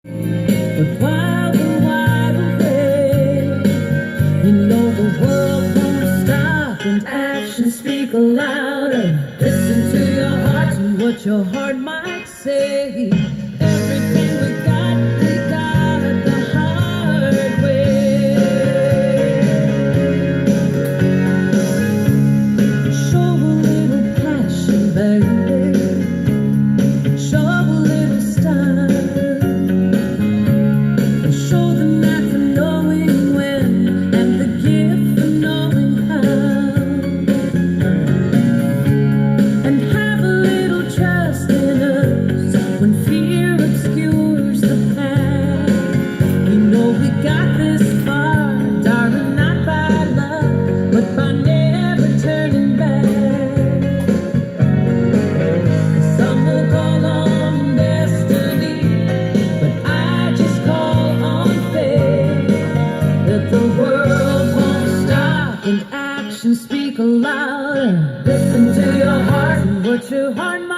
But while we're wide awake, you know the world won't stop and actions speak louder. Listen to your heart and what your heart might say. Everything we got the hard way. Show a little passion, baby. Show a little style. Show them that for knowing when and the gift for knowing how. And have a little trust in us when fear obscures the path. You know we got this far, darling, not by love, but by never turning back. Some will call on destiny, but I just call on faith that the world won't stop and actions speak louder. Listen to your heart and what your heart might